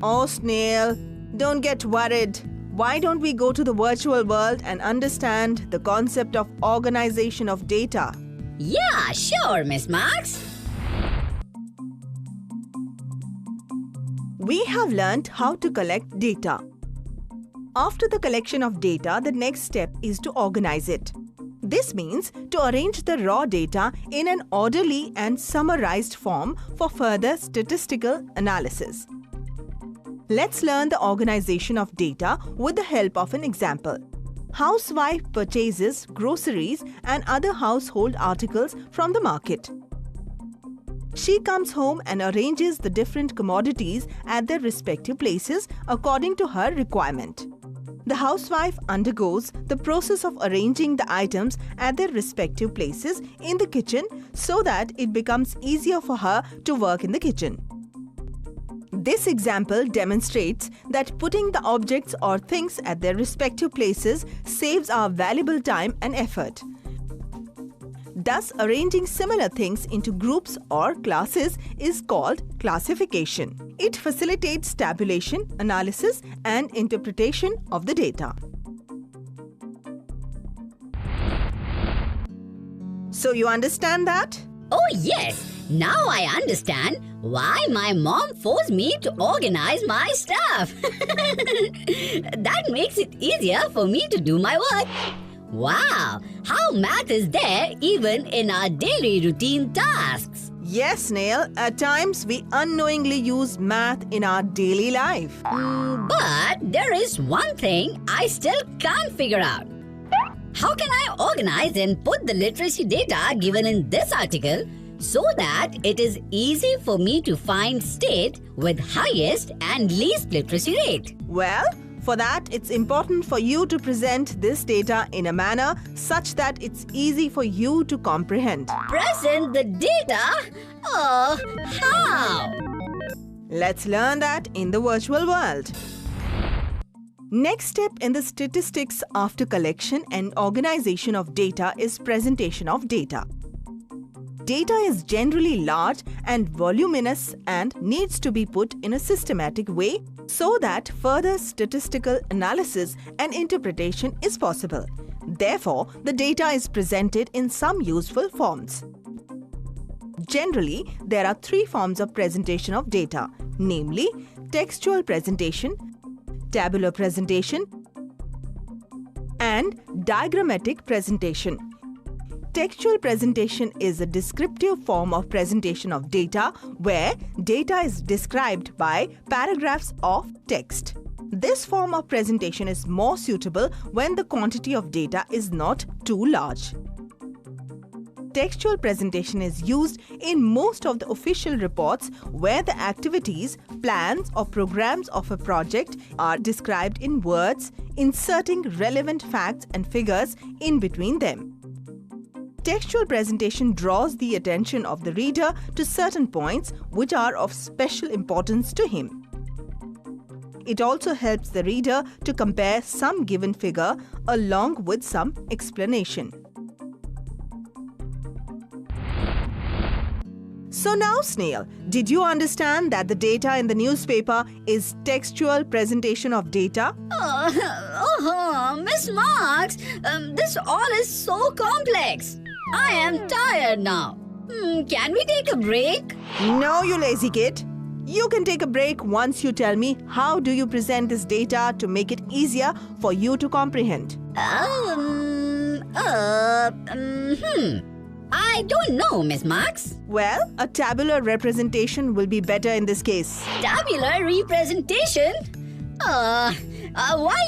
Oh, Snail, don't get worried. Why don't we go to the virtual world and understand the concept of organization of data? Yeah, sure, Miss Marks. We have learnt how to collect data. After the collection of data, the next step is to organize it. This means to arrange the raw data in an orderly and summarized form for further statistical analysis. Let's learn the organization of data with the help of an example. Housewife purchases groceries and other household articles from the market. She comes home and arranges the different commodities at their respective places according to her requirement. The housewife undergoes the process of arranging the items at their respective places in the kitchen so that it becomes easier for her to work in the kitchen. This example demonstrates that putting the objects or things at their respective places saves our valuable time and effort. Thus, arranging similar things into groups or classes is called classification. It facilitates tabulation, analysis, and interpretation of the data. So you understand that? Oh yes, now I understand why my mom forced me to organize my stuff. That makes it easier for me to do my work. Wow, how math is there even in our daily routine tasks. Yes, Snail, at times we unknowingly use math in our daily life. But there is one thing I still can't figure out. How can I organize and put the literacy data given in this article so that it is easy for me to find state with highest and least literacy rate? Well, for that, it's important for you to present this data in a manner such that it's easy for you to comprehend. Present the data? Oh, how? Let's learn that in the virtual world. Next step in the statistics after collection and organization of data is presentation of data. Data is generally large and voluminous and needs to be put in a systematic way so that further statistical analysis and interpretation is possible. Therefore, the data is presented in some useful forms. Generally, there are three forms of presentation of data, namely textual presentation, tabular presentation, and diagrammatic presentation. Textual presentation is a descriptive form of presentation of data where data is described by paragraphs of text. This form of presentation is more suitable when the quantity of data is not too large. Textual presentation is used in most of the official reports where the activities, plans or programs of a project are described in words, inserting relevant facts and figures in between them. Textual presentation draws the attention of the reader to certain points which are of special importance to him. It also helps the reader to compare some given figure along with some explanation. So now, Snail, did you understand that the data in the newspaper is textual presentation of data? Miss Marks, this all is so complex. I am tired now. Can we take a break? No, you lazy kid. You can take a break once you tell me how do you present this data to make it easier for you to comprehend. I don't know, Miss Marks. Well, a tabular representation will be better in this case. Tabular representation? Why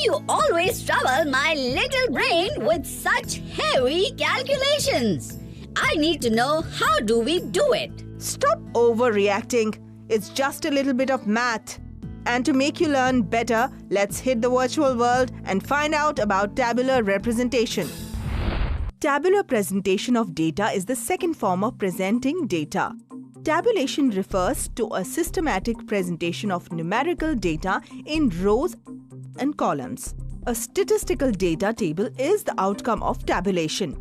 you always trouble my little brain with such heavy calculations? I need to know how do we do it. Stop overreacting. It's just a little bit of math. And to make you learn better, let's hit the virtual world and find out about tabular representation. Tabular presentation of data is the second form of presenting data. Tabulation refers to a systematic presentation of numerical data in rows and columns. A statistical data table is the outcome of tabulation.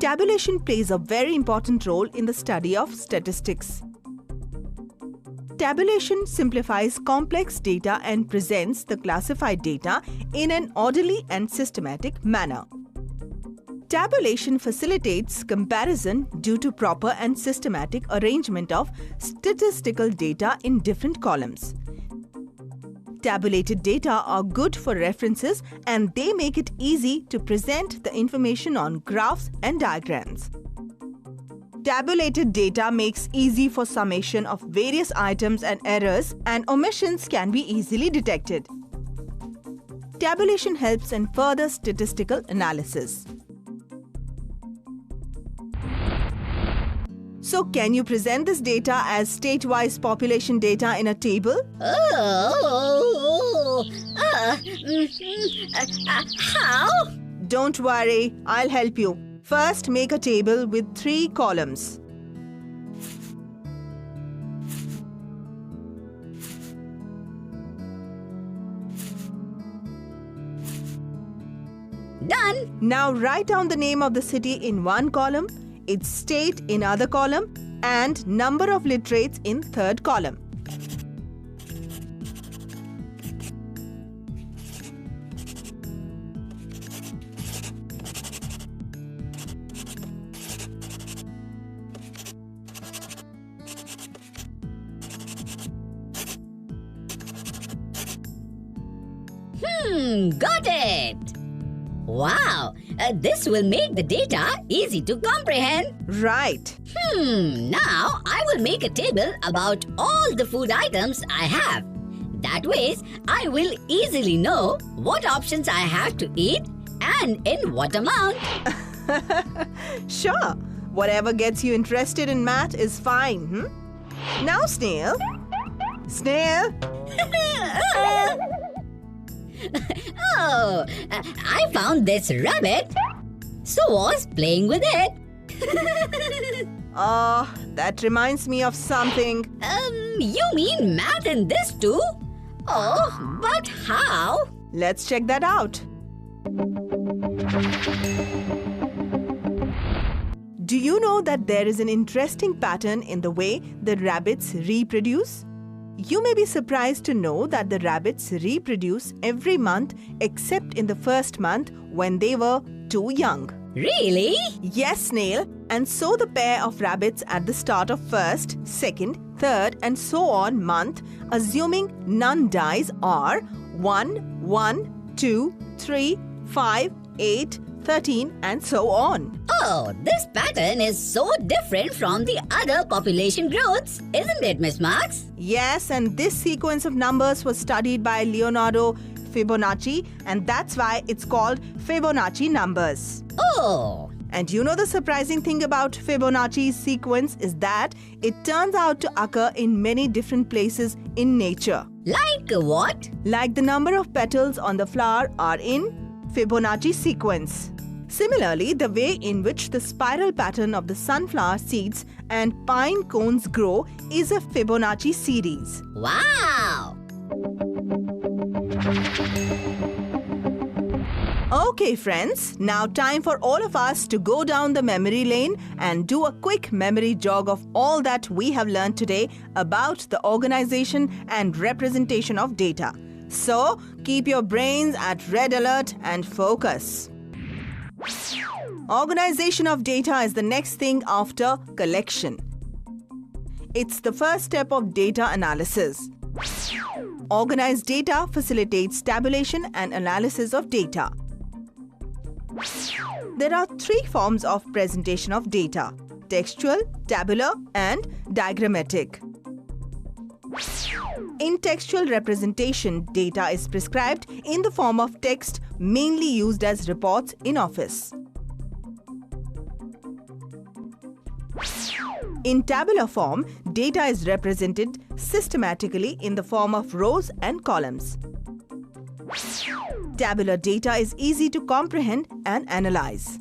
Tabulation plays a very important role in the study of statistics. Tabulation simplifies complex data and presents the classified data in an orderly and systematic manner. Tabulation facilitates comparison due to proper and systematic arrangement of statistical data in different columns. Tabulated data are good for references and they make it easy to present the information on graphs and diagrams. Tabulated data makes easy for summation of various items and errors, and omissions can be easily detected. Tabulation helps in further statistical analysis. So, can you present this data as state-wise population data in a table? How? Don't worry, I'll help you. First, make a table with 3 columns. Done. Now write down the name of the city in one column, its state in other column, and number of literates in third column. Got it. Wow, this will make the data easy to comprehend. Right. Now I will make a table about all the food items I have. That way, I will easily know what options I have to eat and in what amount. Sure. Whatever gets you interested in math is fine. Now, Snail. Snail. Oh, I found this rabbit, so was playing with it. That reminds me of something. You mean math in this too? Oh, but how? Let's check that out. Do you know that there is an interesting pattern in the way the rabbits reproduce? You may be surprised to know that the rabbits reproduce every month except in the first month when they were too young. Really? Yes, Snail. And so the pair of rabbits at the start of first, second, third and so on month, assuming none dies, are 1, 1, 2, 3, 5, 8, 13 and so on. Oh, this pattern is so different from the other population growths, isn't it, Miss Marks? Yes, and this sequence of numbers was studied by Leonardo Fibonacci, and that's why it's called Fibonacci numbers. Oh! And you know the surprising thing about Fibonacci's sequence is that it turns out to occur in many different places in nature. Like what? Like the number of petals on the flower are in Fibonacci sequence. Similarly, the way in which the spiral pattern of the sunflower seeds and pine cones grow is a Fibonacci series. Wow! Okay friends, now time for all of us to go down the memory lane and do a quick memory jog of all that we have learned today about the organization and representation of data. So, keep your brains at red alert and focus. Organization of data is the next thing after collection. It's the first step of data analysis. Organized data facilitates tabulation and analysis of data. There are 3 forms of presentation of data: textual, tabular, and diagrammatic. In textual representation, data is prescribed in the form of text, mainly used as reports in office. In tabular form, data is represented systematically in the form of rows and columns. Tabular data is easy to comprehend and analyze.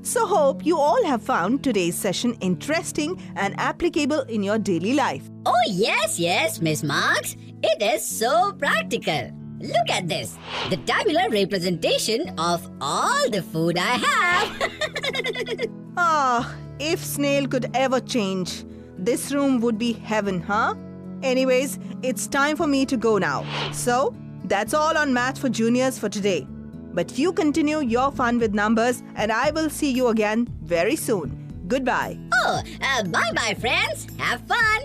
So hope you all have found today's session interesting and applicable in your daily life. Oh yes, Miss Marks. It is so practical. Look at this. The tabular representation of all the food I have. If Snail could ever change, this room would be heaven, huh? Anyways, it's time for me to go now. So, that's all on Math for Juniors for today. But you continue your fun with numbers and I will see you again very soon. Goodbye. Oh, bye-bye, friends. Have fun.